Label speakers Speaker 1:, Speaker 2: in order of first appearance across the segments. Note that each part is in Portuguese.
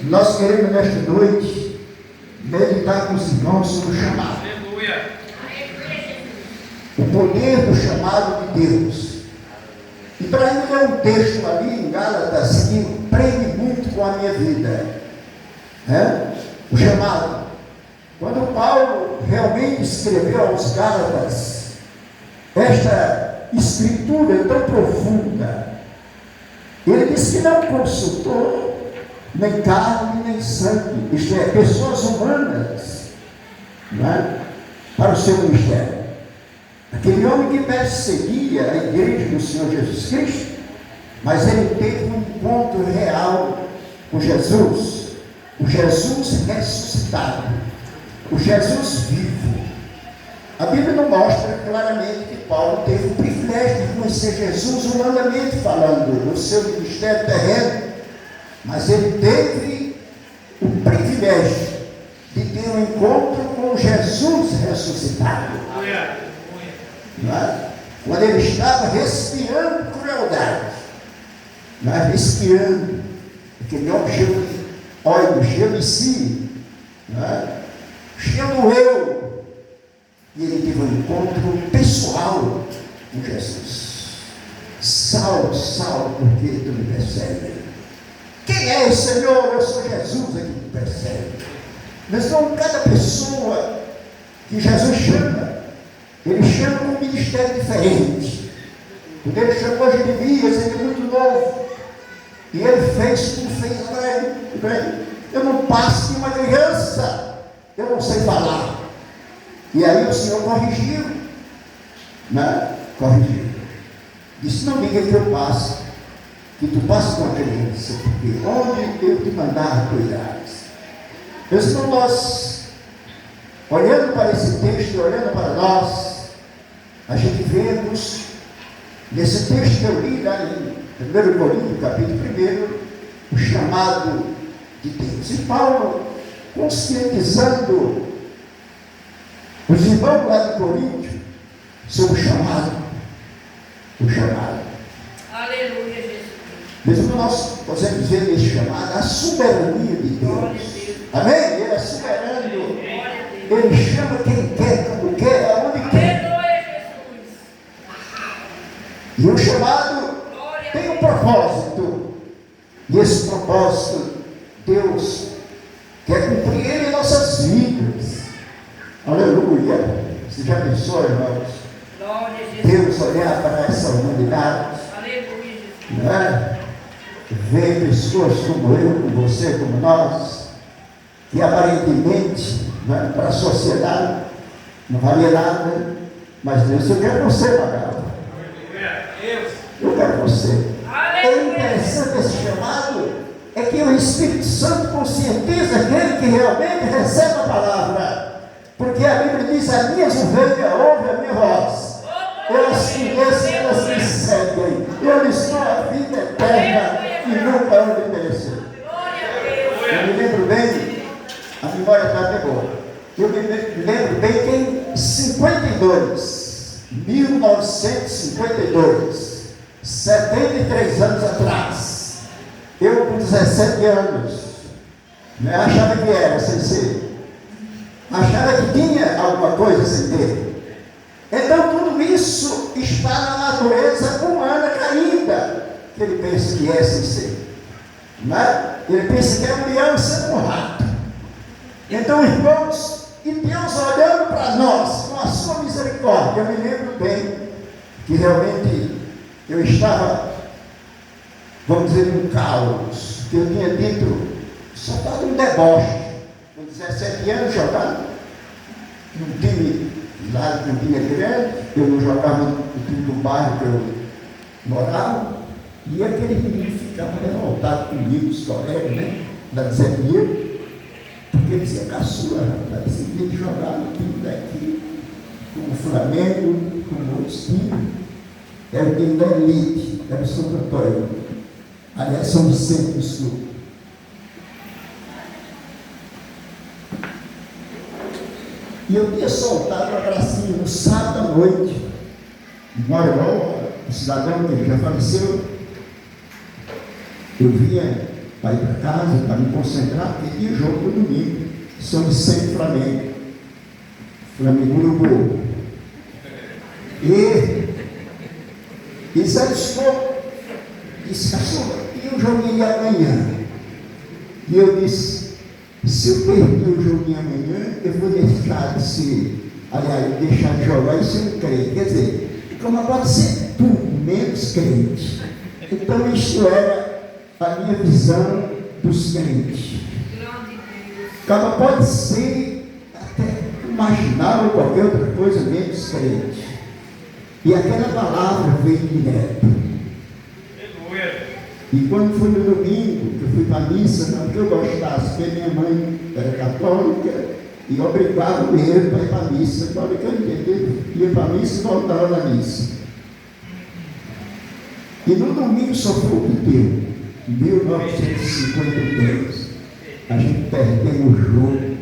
Speaker 1: Nós queremos nesta noite meditar com os irmãos sobre o chamado.
Speaker 2: Aleluia.
Speaker 1: O poder do chamado de Deus. E para mim é um texto ali em Gálatas que prende muito com a minha vida. O chamado. Quando Paulo realmente escreveu aos Gálatas esta escritura tão profunda, ele disse que não consultou nem carne nem sangue, isto é, pessoas humanas, para o seu ministério. Aquele homem que perseguia a igreja do Senhor Jesus Cristo, mas ele teve um encontro real com Jesus, o Jesus ressuscitado, o Jesus vivo. A Bíblia não mostra claramente que Paulo teve o privilégio de conhecer Jesus humanamente falando, no seu ministério terreno, mas ele teve o privilégio de ter um encontro com Jesus ressuscitado. Quando ele estava respirando crueldade, respirando aquele homem cheio de si, cheio do eu, e ele teve um encontro pessoal com Jesus. Saulo, Saulo, por que tu me persegues? Quem é o Senhor? Eu sou Jesus a quem me persegue. Mas não cada pessoa que Jesus chama, ele chama com um ministério diferente. Quando ele chamou Jeremias, ele é muito novo, e ele fez como fez Abraão. Eu não passo de uma criança, eu não sei falar. E aí o Senhor corrigiu, corrigiu. Disse: não diga que eu passo, que tu passas com a criança, porque onde eu te mandar cuidares. Então nós, olhando para esse texto, olhando para nós, a gente vemos nesse texto que eu li lá em 1 Coríntios, capítulo 1, o chamado de Deus. E Paulo, conscientizando os irmãos lá de Corinto sobre o chamado.
Speaker 3: Aleluia, Jesus.
Speaker 1: Mesmo nós podemos ver nesse chamado a soberania de Deus. Amém? Ele é soberano. Ele chama quem quer, quando quer, aonde quer. E o chamado tem um propósito. E esse propósito, Deus quer cumprir ele em nossas vidas. Aleluia. Você já pensou, irmãos? Deus olhar para essa humanidade.
Speaker 3: Aleluia.
Speaker 1: Ver pessoas como eu, como você, como nós, que aparentemente, para a sociedade, não valia nada, mas Deus, eu quero você, Magal. Eu quero você. É interessante esse chamado, é que o Espírito Santo conscientiza aquele que realmente recebe a palavra, porque a Bíblia diz: as minhas ovelhas ouvem a minha voz, elas conhecem, elas me seguem, eu lhes dou a vida eterna e nunca hão de perecer. Eu me lembro bem, a memória está até boa, eu me lembro bem que em 1952, 73 anos atrás, eu com 17 anos, achava que era sem ser, achava que tinha alguma coisa sem ter. Então tudo isso está na natureza humana caída, que ele pensa que é sem ser, ele pensa que é um leão sendo um rato. Então, irmãos, e Deus olhando para nós com a sua misericórdia, eu me lembro bem que realmente eu estava, vamos dizer, num caos, que eu tinha dito, só estava um deboche, com 17 anos jogando num time lá de Campina Grande, eu não jogava no time do bairro que eu morava, e aquele menino ficava revoltado comigo, os colegas, da dizendo, porque ele dizia: caçula, rapaz, você tem que jogar no time daqui, como o Flamengo, como outros times. Era o time da elite, era o Santo Antônio. Aliás, São Vicente do Sul. E eu tinha soltado a gracinha no sábado à noite. Mora igual um cidadão que já faleceu. Eu vinha para ir para casa, para me concentrar, porque tinha jogo no domingo, São Vicente Flamengo. Flamengo Urubu. E Zé disse, caçula, e o joguinho de amanhã? E eu disse, se eu perder o joguinho amanhã, eu vou deixar de jogar e ser um crente. Quer dizer, como pode ser tudo, menos crente. Então isso era a minha visão dos crentes. Como pode ser até imaginar ou qualquer outra coisa menos crente. E aquela palavra veio direto. E quando foi no domingo, que eu fui para a missa, não que eu gostasse, porque minha mãe era católica e obrigava ele para ir para a missa. Agora que eu entendi, ia para a missa e voltava da missa. E no domingo só foi o que deu. Em 1953, a gente perdeu o jogo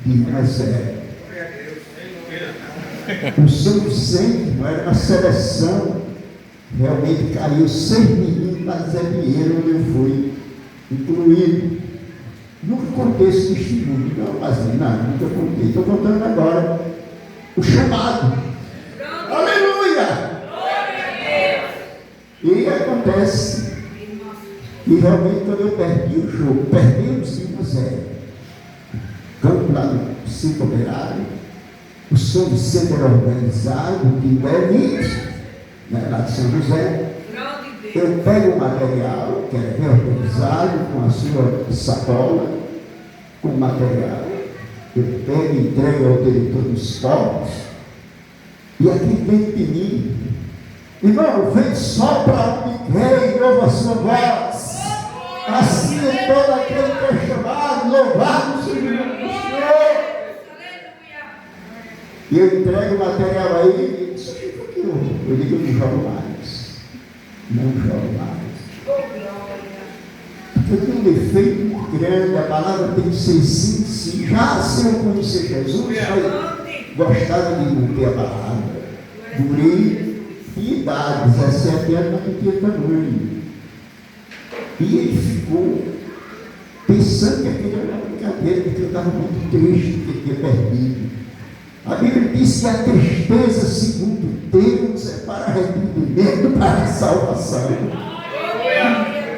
Speaker 1: de 1-0. O São Vicente não era uma seleção, realmente caiu 6 meninos para Zé Pinheiro, onde eu fui incluído. Nunca contei esse testemunho, nunca contei. Estou contando agora o chamado. Aleluia! E acontece, e realmente quando eu perdi o jogo, perdemos 1-0. Campo lá no Cinco Operário, o São Vicente era organizado, o time da elite, lá de São José. Eu pego o material, que era bem organizado, com a sua sacola, com o material. Eu pego e entrego ao diretor dos esportes, e aqui dentro de mim, irmão, vem só para o que e ouve a sua voz. Assim é todo aquele que é chamado, louvado seja o nome do Senhor. E eu entrego o material aí e disse, eu digo, eu não jogo mais. Não jogo mais. Porque eu tenho um defeito muito grande, a palavra tem que ser sim, sim. Já se eu conhecer Jesus, vai gostar de manter a palavra. Durei de idade, 17 anos, mas não tinha tamanho. E ele ficou pensando que aquilo era uma brincadeira, porque eu estava muito triste, porque tinha perdido. A Bíblia diz que a tristeza, segundo Deus, é para arrependimento, para salvação.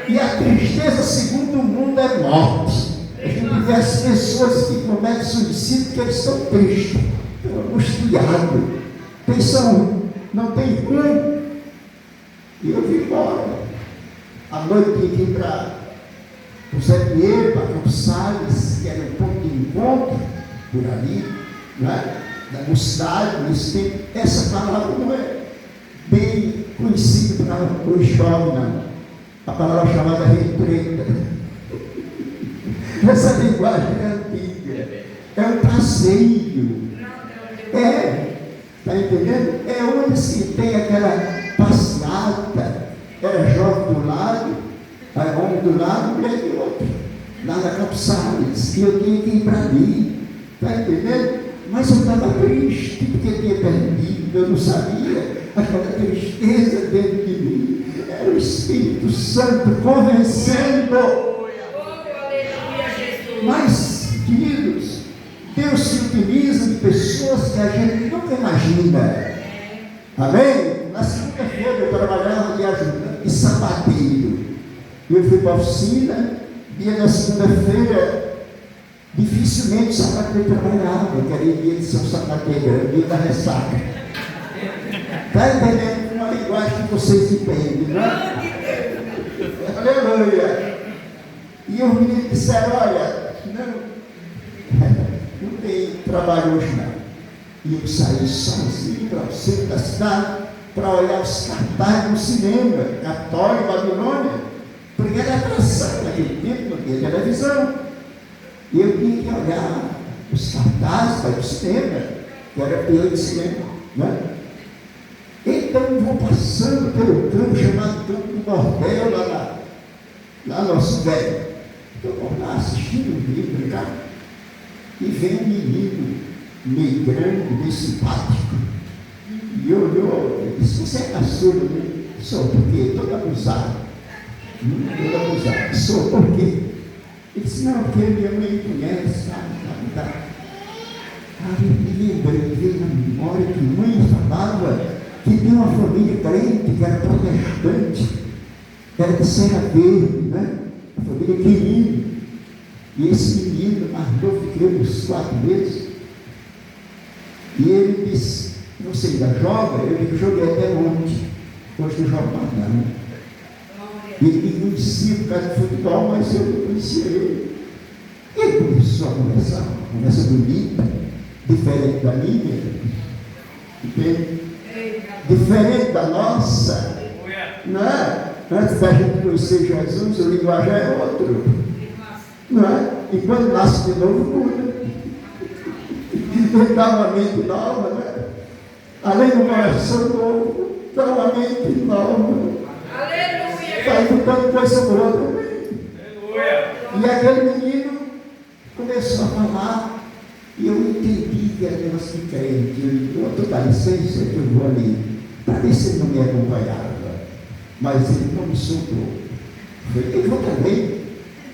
Speaker 1: E a tristeza, segundo o mundo, é morte. A gente vê as pessoas que cometem suicídio porque eles estão tristes, estão angustiados, pensam, não tem rumo. E eu vim embora. À noite tinha que ir para o Zé Pinheiro, para Campos Salles, que era um ponto de encontro por ali, né? Da mocidade, nesse tempo. Essa palavra não é bem conhecida para os jovens, não. A palavra chamada retreta. Essa linguagem é antiga. É um passeio. Está entendendo? É onde se tem aquela passeata. Era jovem do lado, homem do lado, mulher do outro. Lá na Campos Salles. E eu tinha que ir para ali. Está entendendo? Mas eu estava triste, porque tinha perdido, eu não sabia, aquela tristeza dentro de mim, era o Espírito Santo convencendo. Mas, queridos, Deus se utiliza de pessoas que a gente nunca imagina. Amém? Na segunda-feira eu trabalhava de ajudante, de sapateiro. Eu fui para a oficina, dia da segunda-feira, dificilmente o sapateiro trabalhava, eu queria dia de ser um sapateiro, era o dia da ressaca. Está entendendo? Uma linguagem que vocês entendem, não é? Aleluia! E os meninos disseram, olha, não tem trabalho hoje não. E eu saí sozinho para o centro da cidade para olhar os cartazes no cinema, Católico, Babilônia, porque era atração naquele tempo, não tinha televisão. E eu tinha que olhar os cartazes para o cinema, que era pior de cinema, né? Então eu vou passando pelo campo chamado Campo do Bordel, lá no nosso velho. Então eu vou lá assistindo o livro, cara, e vem um menino meio grande, meio simpático. E olhou, e disse, você é caçula, né? Sou, porque todo abusado. Muito abusado. Sou por quê? Ele disse, não, porque minha mãe conhece, tá. Aí me lembrei, veio na memória que mãe falava que tinha uma família crente, que era protestante, era de Serra Verde, né? A família Quirino. E esse menino, mais novo, criou uns 4 meses, e ele disse, você ainda joga? Eu digo, joguei até ontem, hoje não jogo mais não. E ele me conhecia por causa de futebol, mas eu não conhecia ele. E ele começou a conversar, uma conversa bonita, diferente da minha, entende? Diferente da nossa, não é? Antes da gente conhecer Jesus, o linguagem é outro, não é? E quando nasce de novo, muda. Ele dá uma mente nova, né? Além do coração novo, dá uma mente nova. Vai mudando coisa boa também. E aquele menino começou a falar, e eu entendi que era negócio de crente. Eu digo, dá licença, eu vou ali, para ver se ele não me acompanhava. Mas ele não me soltou. Ele vou também.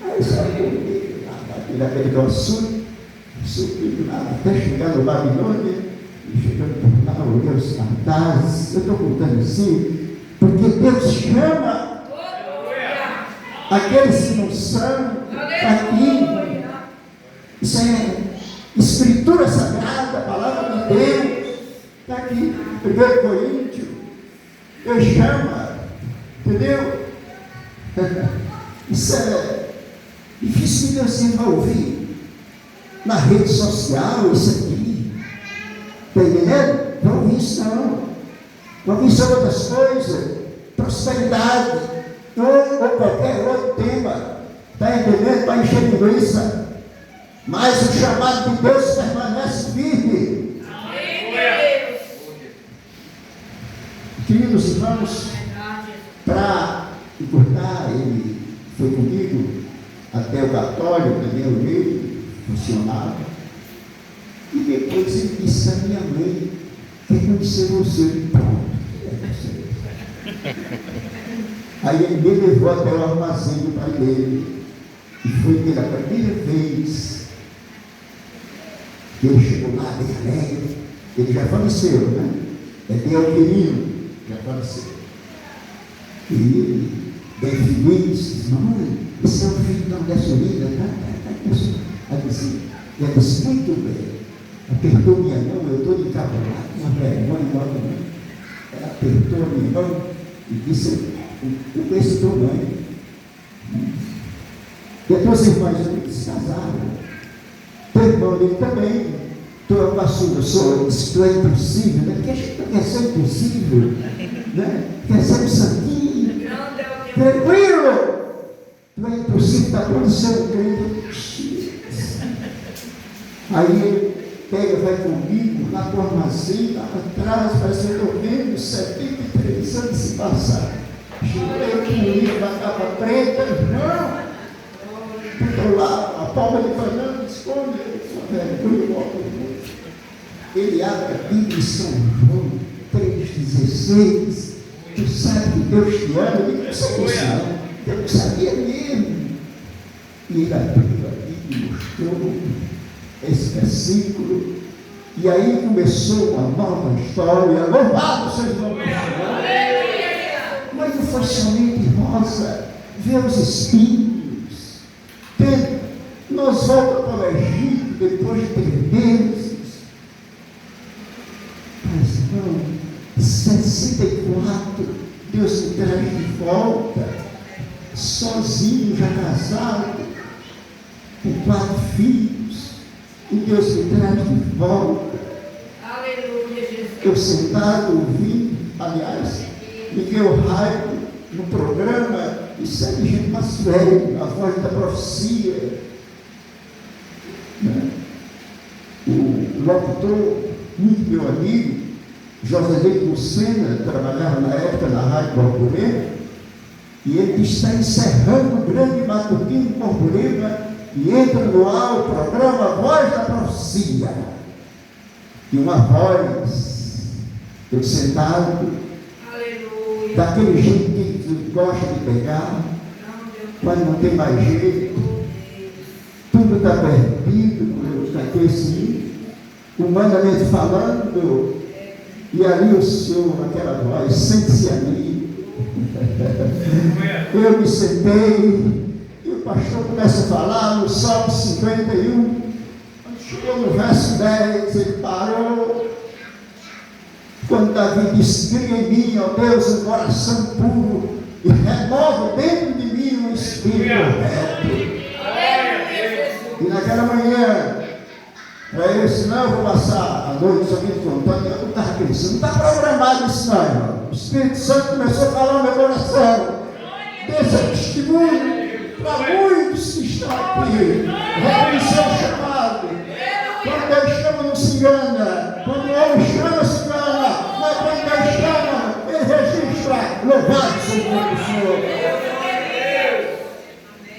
Speaker 1: Aí saiu comigo, naquele negócio, subindo lá, até chegar no Babilônia, e chegando por lá, olhei os cartazes. Eu estou contando assim, porque Deus chama aqueles que não são aqui. Isso é Escritura Sagrada, a palavra de Deus. Está aqui, 1 Coríntios. Deus chama, entendeu? Isso é difícil de Deus se envolver na rede social, isso aqui. Está entendendo? Não ouvi isso não. Não ouvi sobre outras coisas, prosperidade, ou qualquer outro tema. Está entendendo? Para encher linguiça. Mas o chamado de Deus permanece firme. Amém. Queridos irmãos, para encurtar, ele foi comigo até o católico, também o meio, funcionava. E depois ele disse à minha mãe, quer conhecer você? Pronto. Aí ele me levou até o armazém do pai dele. E foi pela primeira vez que ele chegou lá, bem alegre. Ele já faleceu, né? É Delquirino, já faleceu. E ele, bem feliz, disse, mãe, esse é o filho da gasolina, tá? Aí disse, muito bem. Apertou minha mão, eu estou encabulado, uma vergonha igual a mim. Ela apertou minha mão e disse, eu conheço tua mãe. E as tuas irmãs se casaram. Teu irmão dele também. Tu é o caçula, isso tu é impossível, né? Porque a gente quer ser impossível, né? Quer ser um santinho. Tranquilo! Tu é impossível, está acontecendo crente. Aí ele pega, vai comigo, lá para o armazém, lá atrás, parece que eu estou vendo 73 anos se passar. Cheguei com o livro da capa preta, não! Estou lá, a palma de Fernando esconde, ele abre a Bíblia em São João 3,16. Tu sabe que Deus te ama? Eu não sei isso não, eu não sabia mesmo. E ele abriu a Bíblia e mostrou esse versículo, e aí começou uma nova história. Louvado seja o nome do Senhor. Mas não foi somente rosa, ver os espinhos. Nós voltamos para o Egito depois de 3 meses. Mas não, 64, Deus me traz de volta, sozinho, já casado, com 4 filhos, e Deus me traz de volta.
Speaker 3: Aleluia, Jesus.
Speaker 1: Eu sentado ouvindo, aliás, Miguel Raico no programa, isso é de gente mais velha, a voz da profecia. O locutor, muito meu amigo, José Lucena, trabalhava na época na Rádio Borborema, e ele está encerrando o grande matutino Borborema e entra no ar o programa Voz da Profecia. E uma voz, eu sentado, aleluia, daquele jeito que gosta de pegar, quando não tem mais jeito, tudo está perdido, aqueci, humanamente falando, e ali o Senhor, aquela voz, sente-se ali. Eu me sentei, e o pastor começa a falar no Salmo 51, quando chegou no verso 10, ele parou. Quando Davi disse: cria em mim, ó Deus, um coração puro, e renova dentro de mim um espírito reto. E naquela manhã, eu disse: não, eu vou passar a noite somente contando. Eu não estava pensando, não está programado isso não, irmão. O Espírito Santo começou a falar no meu coração. Desse testemunho para muitos que estão aqui. Reconhecer o chamado. Quando Deus chama, não se engana. Quando o homem chama, se engana. Mas quando Deus chama, ele registra. Louvado seja o nome do Senhor.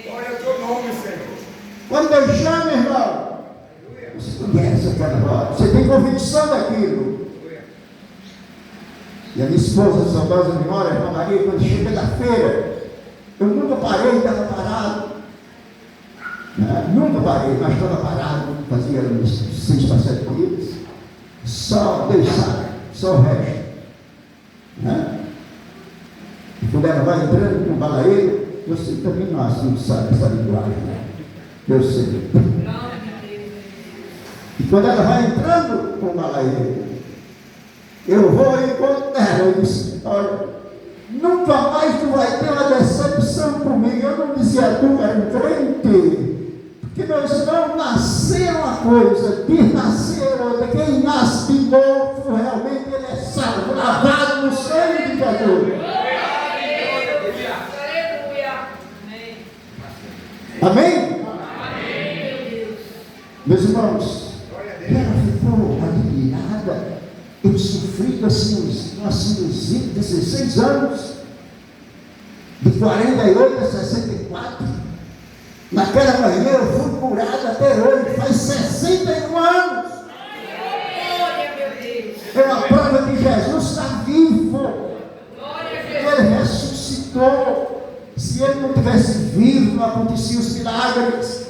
Speaker 2: Glória ao teu nome, Senhor.
Speaker 1: Quando Deus chama, irmão, você conhece aquela voz. Você tem convicção daquilo. E a minha esposa, saudosa memória, a irmã Maria, quando chega da feira, eu nunca parei, estava parado. Nunca parei, mas estava parado. Fazia uns 6 para 7 dias. Só Deus sabe, só o resto. E quando ela vai entrando com o balaeiro, você também não sabe essa linguagem. Eu sei. E quando ela vai entrando com o balaeiro, eu vou e encontro ela. Eu disse: olha, nunca mais tu vai ter uma decepção comigo. Eu não dizia tu era um crente, porque meus irmãos nasceram uma coisa, diz nascer outra. Quem nasce de novo, realmente ele é salvo, lavado no sangue de Jesus. Amém? Meus irmãos, ela ficou admirada. Eu sofri assim uma sinusite de 16 anos, de 48 a 64. Naquela manhã eu fui curado até hoje, faz 61 anos. É uma prova que Jesus está vivo. Ele ressuscitou. Se ele não tivesse vivo, não aconteciam os milagres.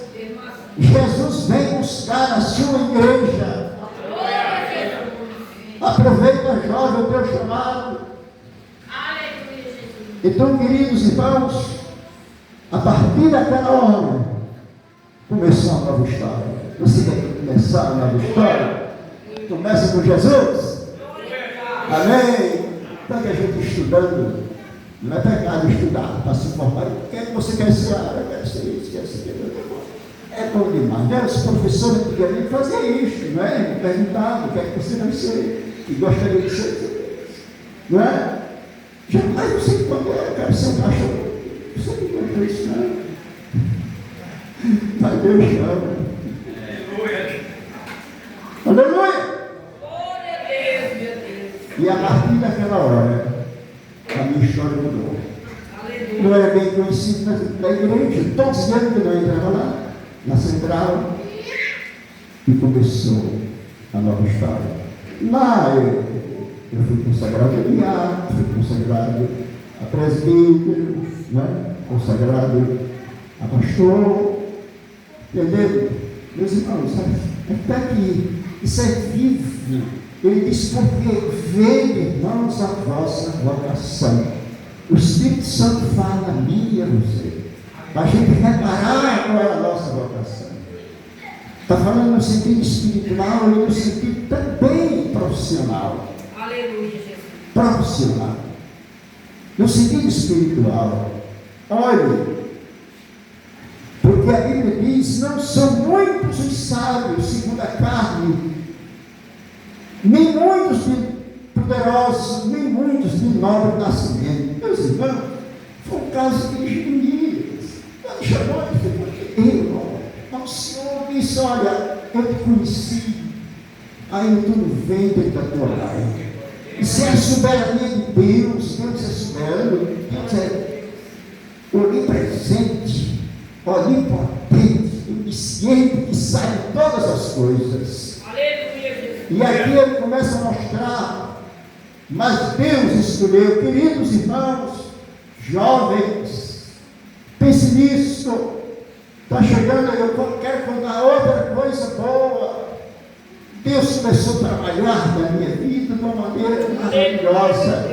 Speaker 1: Jesus vem buscar a sua igreja. Aproveita, jovem, o teu chamado. Então, queridos irmãos, a partir daquela hora, começou uma nova história. Você quer começar uma nova história? Começa com Jesus. Amém. Então, que a gente estudando, não é pecado estudar para se formar. O que é que você quer ser? Eu quero ser isso, quero ser aquilo. É bom demais, né? Os professores antigamente faziam isso, não é? Perguntavam: o que é que você vai ser? E gostaria de ser, não é? Jamais eu sei quando eu quero ser um cachorro. Você não contou isso, não? Mas Deus chama. Aleluia! Aleluia!
Speaker 3: Glória a Deus, meu Deus.
Speaker 1: E a partir daquela hora, a minha história mudou.
Speaker 3: Aleluia.
Speaker 1: Não era bem conhecido na igreja. Todos os anos que não entrava lá, na central, e começou a nova história. Lá eu fui consagrado a diácono, fui consagrado a presbítero, né? Consagrado a pastor. Entendeu? Meus irmãos, está aqui. Isso é vivo. Ele diz: porque veio, irmãos, a vossa vocação. O Espírito Santo fala a mim e a você. Para a gente reparar qual é a nossa vocação. Está falando no sentido espiritual e no sentido também profissional.
Speaker 3: Aleluia, Jesus.
Speaker 1: Profissional. No sentido espiritual. Olhe, porque a Bíblia diz: não são muitos os sábios segundo a carne, nem muitos de poderosos, nem muitos de nobre nascimento. Meus irmãos, foi um caso de Jeremias. Ele chamou e falou: mas o Senhor disse: olha, eu te conheci ainda no ventre da tua mãe. Isso é a soberania de Deus. Deus é soberano. Deus é onipresente, onipotente, onisciente, que sabe todas as coisas.
Speaker 3: Aleluia, Jesus.
Speaker 1: E aqui ele começa a mostrar: mas Deus escolheu, queridos irmãos, jovens, pense nisso. Está chegando, eu quero contar outra coisa boa. Deus começou a trabalhar na minha vida de uma maneira maravilhosa.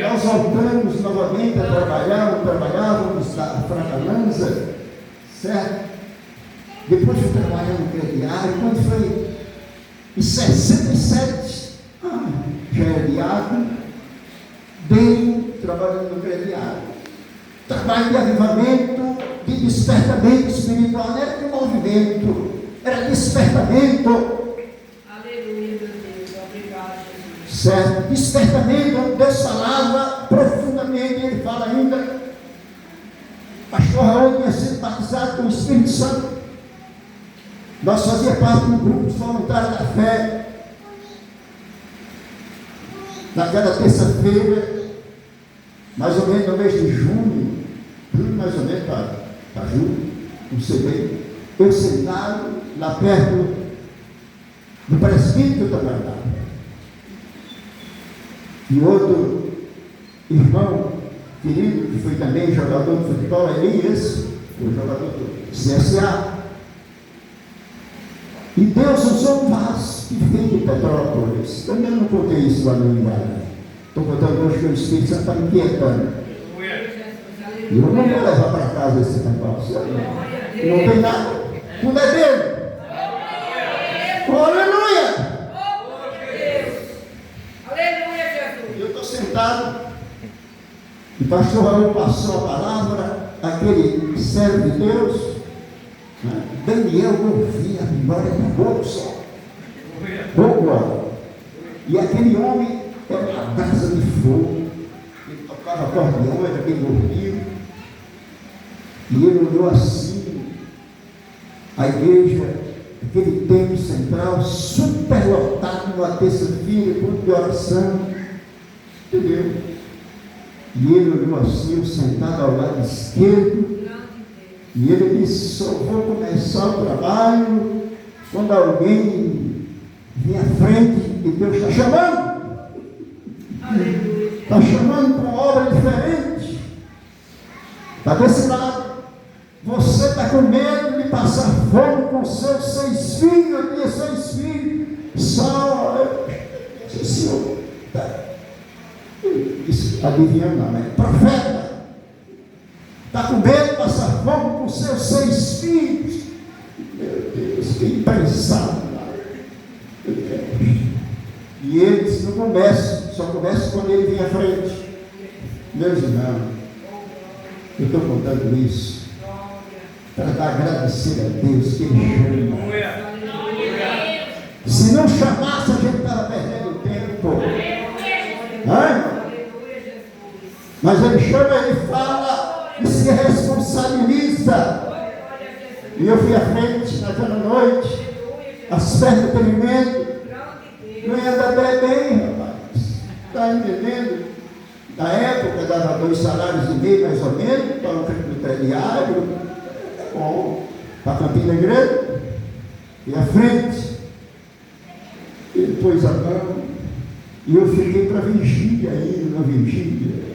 Speaker 1: Nós voltamos novamente a trabalhar, trabalhávamos na Fracalanza, certo? Depois fui trabalhar no crediário, quando foi em 67, já era diácono, dei trabalhando no crediário. Trabalho de avivamento, de despertamento espiritual, não era de movimento, era despertamento.
Speaker 3: Aleluia, meu Deus, obrigado, Jesus.
Speaker 1: Certo? Despertamento, onde Deus falava profundamente, ele fala ainda. Pastor Raul tinha sido batizado com o Espírito Santo. Nós fazíamos parte do grupo de voluntários da fé. Naquela terça-feira, mais ou menos no mês de junho, mais ou menos para julho, não sei bem, eu sentado lá perto do presbítero que eu trabalhava. E outro irmão querido, que foi também jogador de futebol, Elias, foi jogador do CSA. E Deus usou um vaso que veio de Petrópolis. Também não contei isso lá no linguagem. Estou contando hoje que o Espírito Santo está me inquietando. E eu não vou levar para casa esse negócio. Não tem nada. Tudo é dele. Aleluia!
Speaker 3: Aleluia, Jesus.
Speaker 1: Eu estou sentado. E o pastor Raul passou a palavra, aquele servo de Deus. Daniel ouvia a memória da bolsa. E aquele homem era uma brasa de fogo. Ele tocava acordeão, era bem gordinho. E ele olhou assim, a igreja, aquele templo central, superlotado numa terça-feira, culto de oração. Entendeu? E ele olhou assim, eu sentado ao lado esquerdo. E ele disse, só vou começar o trabalho quando alguém vem à frente e Deus está chamando. Está chamando para uma obra diferente. Está desse lado. Você está com medo de passar fome com seus 6 filhos. Eu tinha 6 filhos. Só, senhor, isso, adivinhando não, né? Profeta. Está com medo de passar fome com seus 6 filhos. Meu Deus, que imprensado. E ele disse, não começa, só começa quando ele vem à frente. Meus irmãos, eu estou contando isso para agradecer a Deus que ele chama. Se não chamasse, a gente estava perdendo tempo. Mas ele chama, ele fala e se responsabiliza. E eu fui à frente naquela noite, as festas de alimento, não ia dar bem, rapaz. Está entendendo? Na época dava 2,5 salários mais ou menos, para o crediário, bom, para Campina Grande, e à frente, ele pôs a mão, e eu fiquei para vigília ainda, na vigília.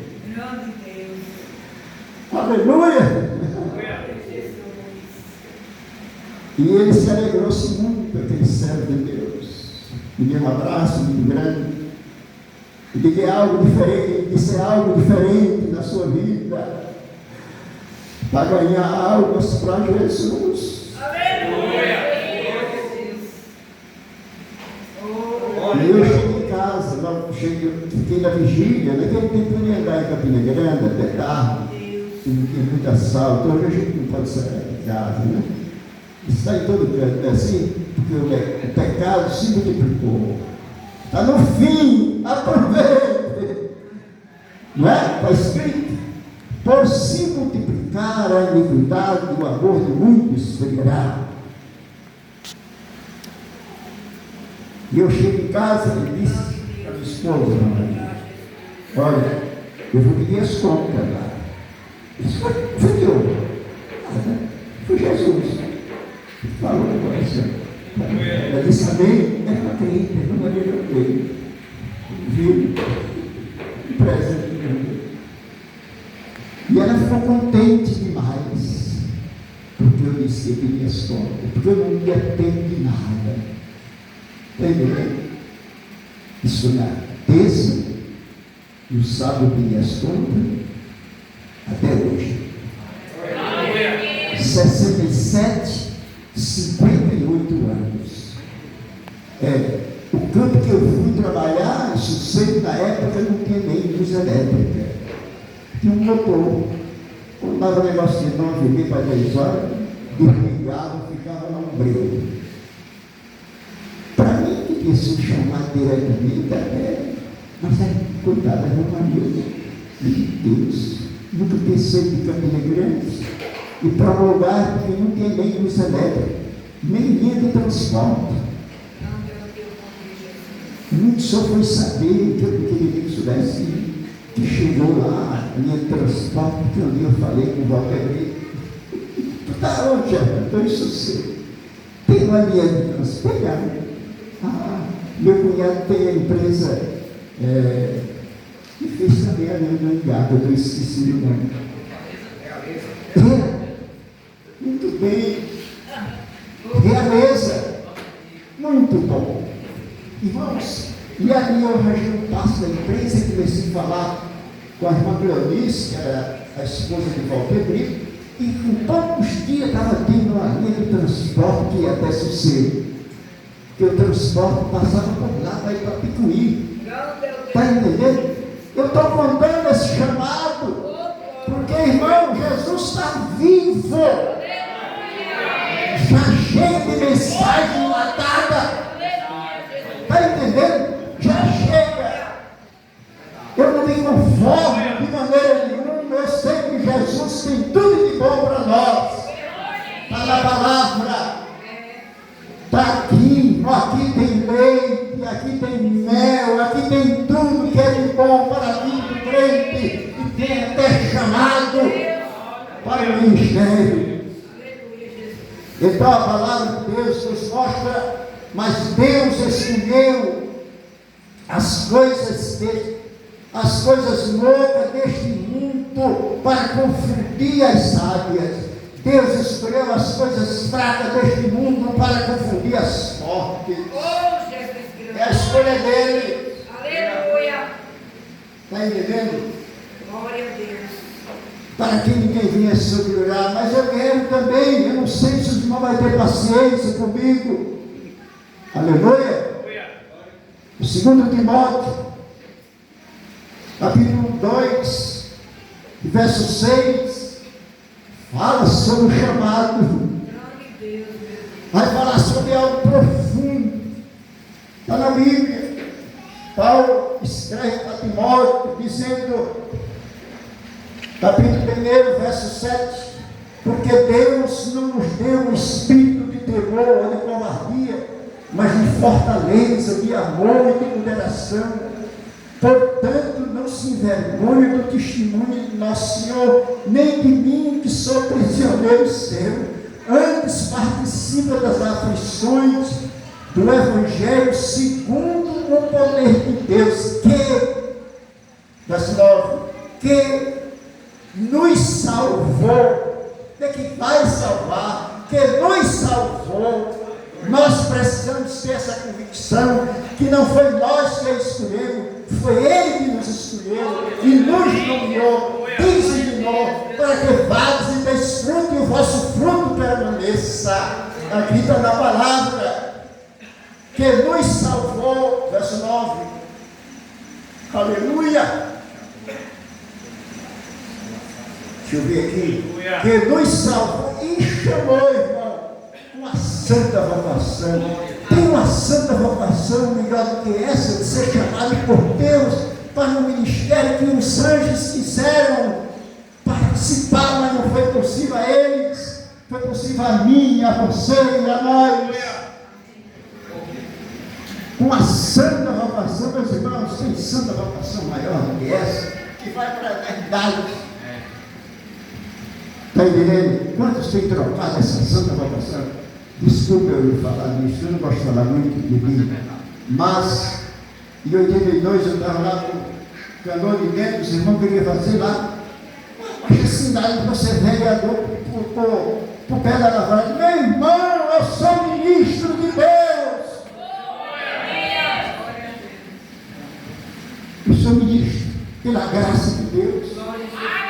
Speaker 1: Aleluia! E ele se alegrou-se muito, aquele servo de Deus. Me deu um abraço muito grande. E disse algo diferente, disse algo diferente na sua vida. Para ganhar almas para Jesus.
Speaker 3: Aleluia!
Speaker 1: E eu cheguei em casa, fiquei na vigília. Naquele tempo eu ia andar em Campina Grande, até tarde. Não tinha muito assalto. Hoje a gente não pode sair de casa, né? Está em todo canto, é assim, porque o pecado se multiplicou. Está no fim, aproveite. Não é? Está escrito: por se multiplicar a iniquidade, o amor de muitos esfriará. E eu chego em casa e disse para minha esposa: olha, eu vou pedir as contas lá. Isso foi Jesus. Falou agora assim. Ela disse amém. Era para crente, não era para crente. Viu? Presente. E ela ficou contente demais. ser Bias Tortas, porque eu não ia ter de nada. Entendeu? Isso na terça, e o sábado Bias Tortas, até hoje. 67, 58 anos. O campo que eu fui trabalhar, Sossego, na época não tinha nem luz elétrica. Tinha um motor. Quando dava um negócio de 9h30 para 10 horas, desligava e ficava lá um breu. Para mim, que tinha sido chamado diretamente até, mas coitada, era uma amiga de Deus. Nunca pensei em Campina Grande e para um lugar porque não tinha nem luz elétrica, nem linha de transporte. Muito só foi saber que eu não queria que soubesse que chegou lá a linha de transporte, que um dia eu falei com o Walter Brito. Tu está onde, Geraldo? Estou em Sossego. Tem uma linha de transporte? Meu cunhado tem a empresa que fez também a linha do Engato, eu esqueci o nome. Muito bem. Realeza. Muito bom. Irmãos, e ali eu arranjei um passo da empresa e comecei a falar com a irmã Cleonice, que era a esposa de Walter Brito, e com poucos dias estava tendo uma linha de transporte que ia até Sossego, que o transporte passava por lá para ir para Picuí. Está entendendo? Eu estou contando esse chamado, porque, irmão, Jesus está vivo, já chega de mensagem latada. Está entendendo? Já chega. Eu não me conformo de maneira nenhuma. Eu sei que Jesus tem tudo de bom para nós. Está na palavra. Está aqui. Aqui tem leite, aqui tem mel, aqui tem tudo que é de bom para a vida do crente. E tem até chamado para o ministério. Então a palavra de Deus nos mostra. Mas Deus escolheu as coisas loucas deste mundo para confundir as sábias. Deus escolheu as coisas fracas deste mundo para confundir as fortes. É a escolha dele.
Speaker 3: Aleluia.
Speaker 1: Está entendendo?
Speaker 3: Glória a Deus. Para
Speaker 1: que ninguém venha se gloriar, mas eu quero também. Eu não sei se o irmão vai ter paciência comigo. Aleluia. O 2 Timóteo, capítulo 2, verso 6, fala sobre o chamado. Vai falar sobre algo profundo. Está na Bíblia. Paulo escreve para Timóteo, dizendo, capítulo 1, verso 7, porque Deus não nos deu um espírito de temor ou de covardia, mas de fortaleza, de amor e de moderação. Portanto, não se envergonhe do testemunho de nosso Senhor, nem de mim, que sou prisioneiro seu. Antes participa das aflições do Evangelho segundo o poder de Deus, verso 9, que nos salvou, que vai salvar, que nos salvou. Nós precisamos ter essa convicção que não foi nós que escolhemos, foi Ele que nos escolheu e nos nomeou, designou para que vades e deis fruto e o vosso fruto permaneça. Aqui está na palavra que nos salvou, verso 9. Aleluia. Deixa eu ver aqui. Que nos salvou e chamou, irmão, uma santa vocação. Tem uma santa vocação melhor do que essa, de ser chamado por Deus para um ministério que os anjos quiseram participar, mas não foi possível a eles, foi possível a mim, a você e a nós. Uma santa vocação, meus irmãos, tem santa vocação maior do que essa, que vai para a eternidade. Está entendendo? Quantos têm trocado essa santa vocação? Desculpa eu falar nisso, eu não gosto de falar muito de mim, mas em 82 eu estava lá no Canoa de Dentro, os irmãos queriam fazer lá, mas assim, daí você é vereador, o pé da lavagem. Meu irmão, eu sou ministro de Deus. Eu sou ministro, pela graça de Deus.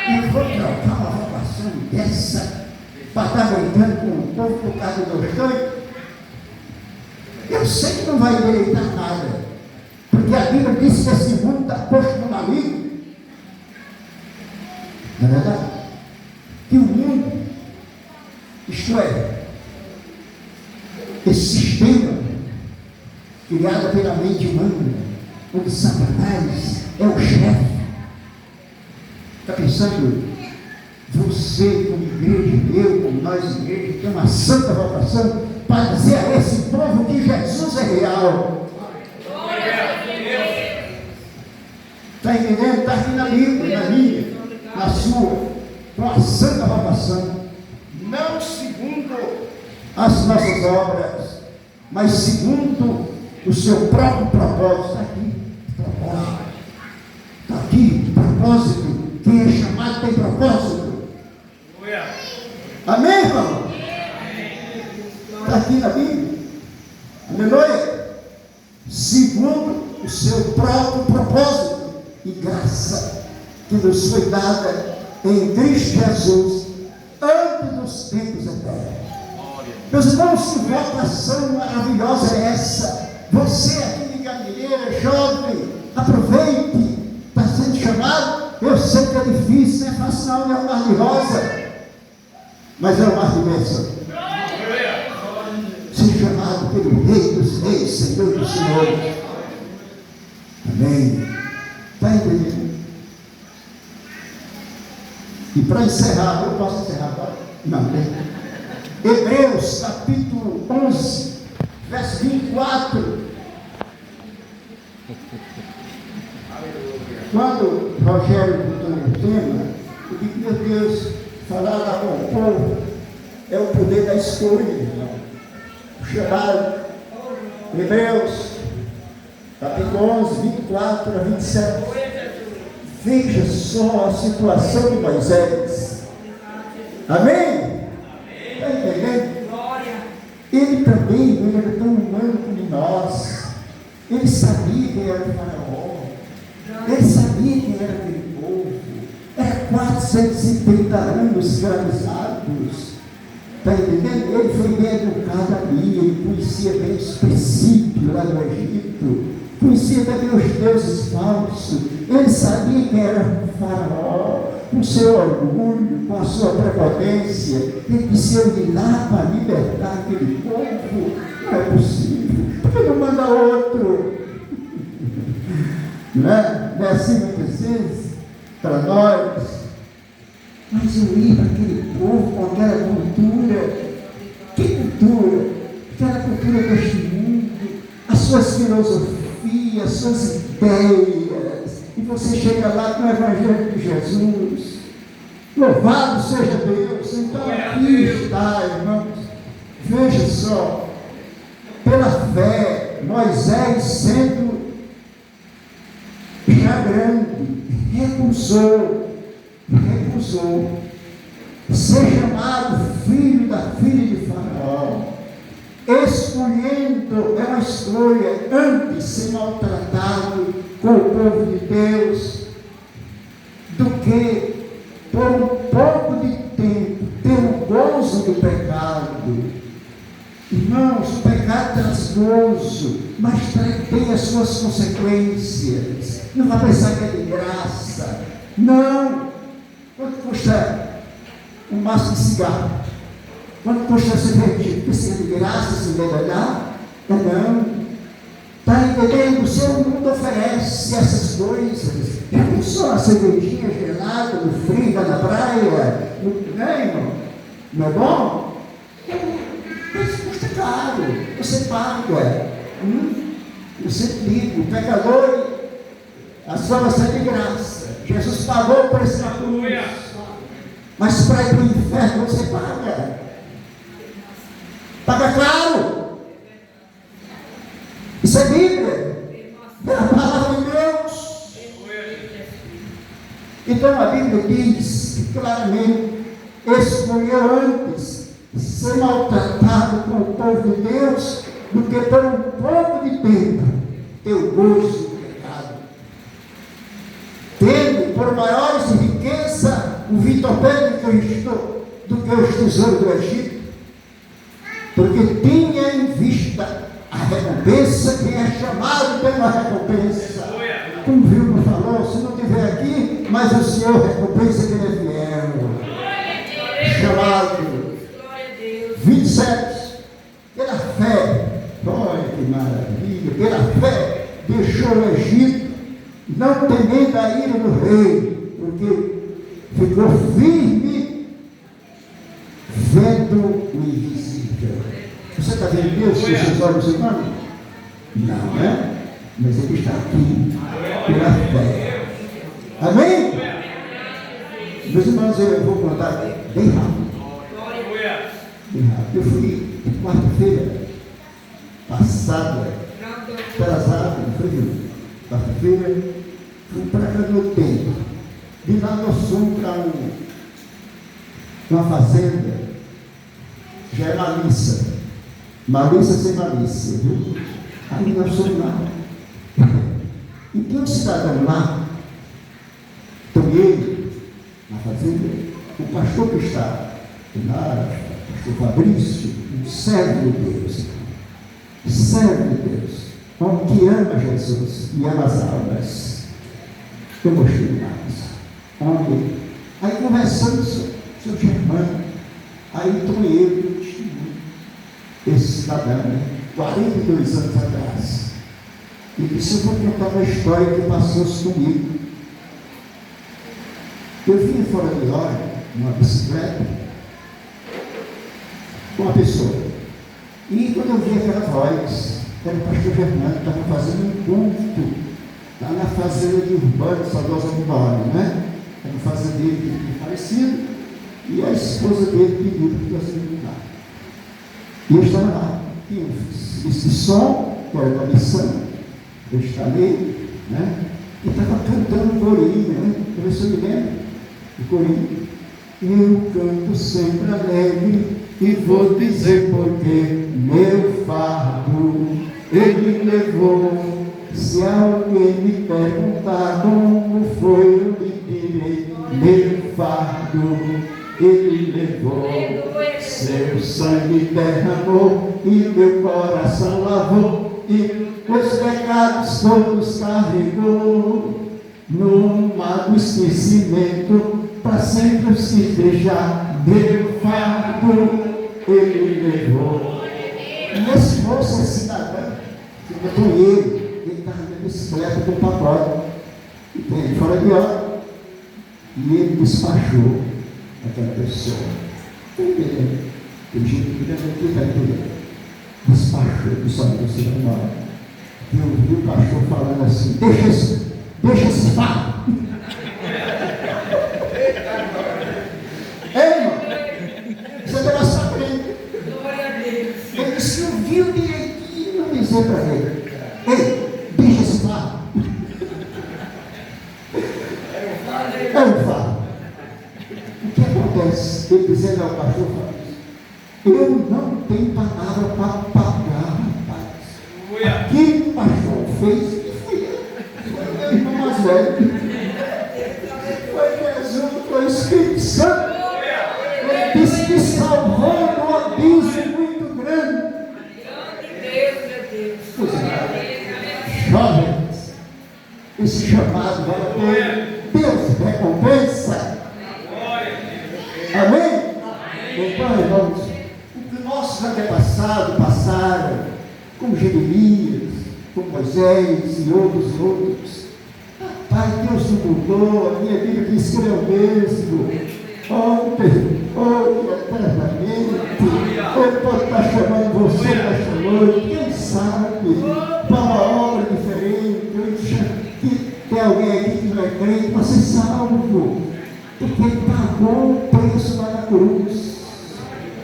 Speaker 1: E vou trocar uma vocação dessa para estar brincando com o povo por causa do sonho. Eu sei que não vai endireitar nada, porque a Bíblia diz que esse mundo está posto no maligno. Não é verdade? Que o mundo, isto é, esse sistema criado pela mente humana, onde Satanás é o chefe. Está pensando, você como igreja, eu como nós igreja, tem uma santa vocação para dizer a esse povo que Jesus é real. Está entendendo? Está aqui na Bíblia, na minha, na sua, com a santa vocação, não segundo as nossas obras, mas segundo o seu próprio propósito. Está aqui, propósito. Está aqui, propósito. Quem é chamado tem propósito. Amém, irmão? Está aqui na Bíblia. Aleluia. Segundo o seu próprio propósito e graça que nos foi dada em Cristo Jesus antes dos tempos eternos. Meus irmãos, que vocação maravilhosa é essa? Você aqui de Gameleira, jovem, aproveite, está sendo chamado. Eu sei que é difícil, não é fácil não é um mar de rosa, mas é um mar de bênção. Ser chamado pelo Rei dos Reis, Senhor dos Senhores. Amém. Está entendendo? E para encerrar, eu posso encerrar agora? Não, né? Hebreus capítulo 11, verso 24. Quando Rogério botou no tema, eu digo, meu Deus, falar lá com o povo é o poder da escolha, irmão. O chamado, Hebreus, capítulo 11, 24 a 27. Veja só a situação de Moisés. Amém? Está entendendo? Ele também, ele era tão humano como nós. Ele sabia quem era o faraó. Ele sabia quem era aquele povo. Era 430 anos escravizados. Está entendendo? Ele foi bem educado ali. Ele conhecia bem os princípios lá do Egito. Conhecia também os deuses falsos. Ele sabia quem era o faraó. Com seu orgulho, com a sua prepotência. Ele disse: eu vim lá para libertar aquele povo. Não é possível. Por que não manda outro? Não é assim muitas vezes para nós? Mas eu ia para aquele povo com aquela cultura. Que cultura? Aquela cultura deste mundo, as suas filosofias, as suas ideias. E você chega lá com o Evangelho de Jesus. Louvado seja Deus. Então aqui está, irmãos. Veja só, pela fé, Moisés sendo já grande, recusou ser chamado filho da filha de Faraó, escolhendo, é uma escolha, antes ser maltratado com o povo de Deus, do que por um pouco de tempo ter o gozo do pecado. Irmãos, o pecado traz gozo, mas tem as suas consequências. Não vai pensar que é de graça. Não. Quanto custa um maço de cigarro? Quanto custa ser vendido? Precisa de graça, se envenenar? Não. Está entendendo? O seu mundo oferece essas coisas. Já pensou a cervejinha gelada, no frio, na praia? Não é, irmão? Não é bom? Mas custa caro. Você paga. Você liga. O pecador, a salvação é de graça. Jesus pagou por esse cruz. Mas para ir para o inferno você paga. Paga caro. Isso é Bíblia. É a palavra de Deus. Então a Bíblia diz claramente: escolheu antes ser maltratado com o povo de Deus do que por um pouco de tempo ter o gozo do pecado. Tendo por maiores riqueza o vitupério de Cristo do que os tesouros do Egito, porque tinha em vista a recompensa, quem é chamado tem uma recompensa. Como Vilma falou, se não estiver aqui, mas o Senhor recompensa quem é fiel. Chamado 27, pela fé, olha que maravilha, pela fé deixou o Egito, não temendo a ira do rei, porque ficou firme vendo o invisível. Você está vendo Deus com seus olhos humanos? Não, né? Mas Ele está aqui, pela fé. Amém? Meus irmãos, eu vou contar bem rápido. Bem rápido. Eu fui quarta-feira passada, atrasado, não foi, viu? Quarta-feira, fui para cá no tempo. De lá nós fomos para uma fazenda, já é malícia. Malícia sem malícia, viu? Aí nós fomos lá. E tem um cidadão lá, ele, na fazenda, o pastor que está lá, o pastor Fabrício, um servo de Deus, homem que ama Jesus e ama as almas. Eu gostei mais. Homem. Aí conversando sobre o seu Germano, aí tomei ele, esse cidadão, 42 anos atrás. E disse: eu vou contar uma história que passou-se comigo. Eu vinha fora de hora, numa bicicleta, com uma pessoa. E quando eu vi aquela voz, era o pastor Fernando, que estava fazendo um culto lá na fazenda de Urbano, saudosa Urbano, né? Era um fazendeiro que tinha falecido, e a esposa dele pediu para eu ir lá. E eu estava lá, e eu fiz esse som, que era da missão, eu instalei, né? E estava cantando um corinho, né? Eu me lembro, o corinho. Eu canto sempre alegre e vou dizer porque meu fardo Ele levou. Se alguém me perguntar como foi, eu lhe direi: meu fardo Ele levou. Seu sangue derramou e meu coração lavou, e os pecados todos carregou. No mar do esquecimento, para sempre se deixar, meu fardo Ele levou. E esse moço é cidadão, que botou ele estava na bicicleta com o pacote, e fora de hora, e ele despachou aquela pessoa. Tem gente que deve acreditar em tudo. Despachou, disse: olha, você vai embora. Eu ouvi o pastor falando assim: deixa esse fardo. Ei, irmão, você está sabendo. Ele disse: eu vi o direitinho, não dizer para ele: ei, deixa esse fardo. É um fardo. O que acontece? Ele dizendo ao pastor: eu não tenho palavra para pagar, rapaz. Aquilo que o pastor fez, que fui eu. Foi meu irmão mais velho. Foi Jesus, foi o Espírito Santo. Ele disse que salvou um abismo muito grande. Jovens, esse chamado vai ter Deus recompensa. Amém? Então, irmãos, o que nossos antepassados passaram, como Jeremias, como Moisés e outros, Pai, Deus não mudou. A minha Bíblia diz que Ele é o mesmo, ontem, hoje, eternamente. Ele pode estar chamando você nesta noite, quem sabe, para uma obra diferente. Que tem alguém aqui que não é crente, para ser salvo, porque Ele pagou o preço lá na cruz.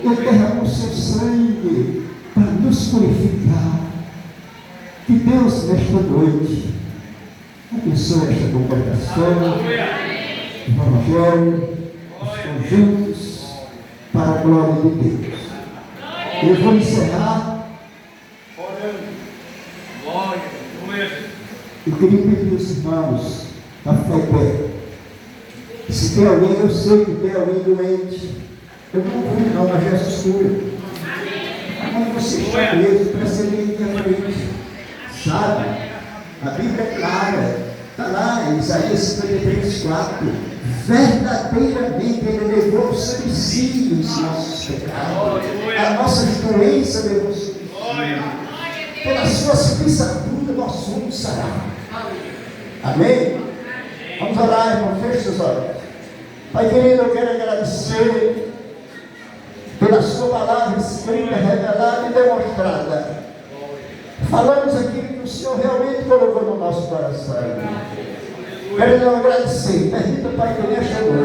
Speaker 1: Ele derramou o seu sangue para nos purificar. Que Deus, nesta noite, abençoe esta congregação, o Evangelho, os conjuntos, para a glória de Deus. Eu vou encerrar. Eu queria pedir aos irmãos para ficar em pé. Se tem alguém, eu sei que tem alguém doente. Eu não vou não, mas Jesus cura. Quando você está mesmo, para ser bem à frente. Sabe? A Bíblia é clara. Está lá em Isaías 53, 4. Verdadeiramente Ele levou sobre si os nossos pecados. As nossas doenças levou sobre si. Pelas suas pisaduras nós somos sarados. Amém? Vamos orar, irmão. Feche os olhos. Pai querido, eu quero agradecer pela sua palavra escrita, revelada e demonstrada. Falamos aquilo que o Senhor realmente colocou no nosso coração. Quero agradecer. Permita, Pai, que nesta noite